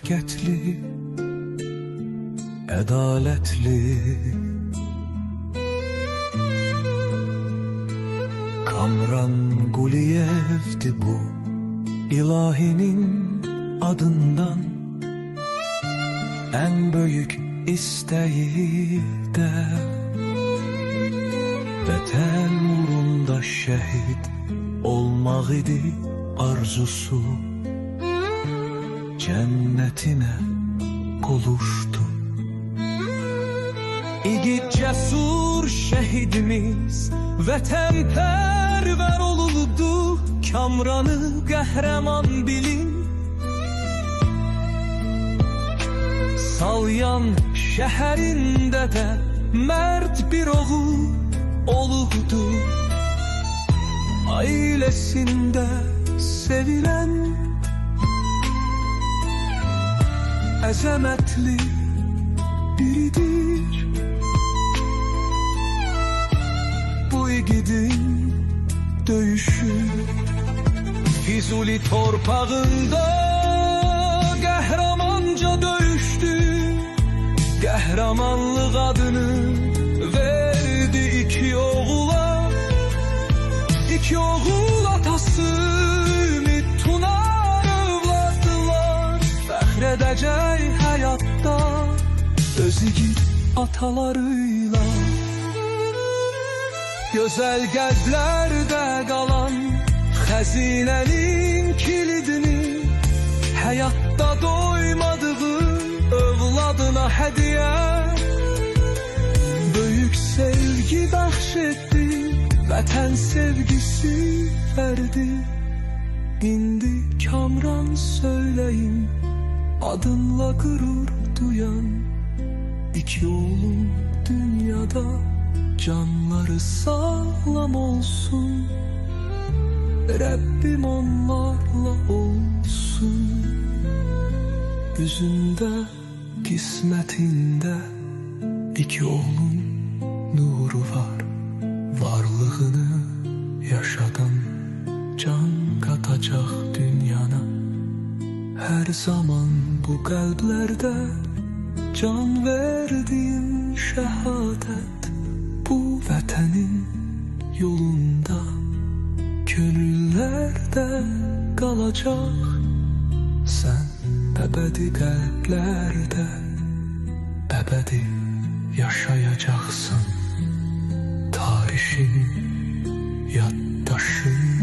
şəfqətli, ədalətli. Kamran Quliyev'di bu, ilahinin adından. En büyük isteği de vətən uğrunda şehit olmaq idi arzusu. Cennetine qovuşdu. İgid cesur şehidimiz vətənpərvər olurdu. Kamranı qəhrəman bilin. Salyan şəhərində də mərd bir oğul olurdu. Ailesinde sevilen əzəmətli biridir. Bu igidin döyüşü Füzuli torpağında qəhrəmanca döyüşdü. Qəhrəmanlıq adını verdi iki oğula. İki oğul atası ümid tunar övladılar. Fəxr edəcək həyatda öz igid atalarıyla. Gözəl qəlblərdə qalan xəzinənin kilidini həyatda doymadığı övladına hediye büyük sevgi bəxş vətən sevgisi verdi. İndi Kamran söyleyin adınla gurur duyan. İki oğlum dünyada canları sağlam olsun. Rabbim onlarla olsun. Yüzünde, kismetinde iki oğlun nuru var. Varlığını yaşadan can katacak dünyana. Her zaman bu kalplerde can verdiğin şehadet. Bu vətənin yolunda gönüllerde kalacak. Sen ebedi kalplerde ebedi yaşayacaksın. Tarixin yaddaşı.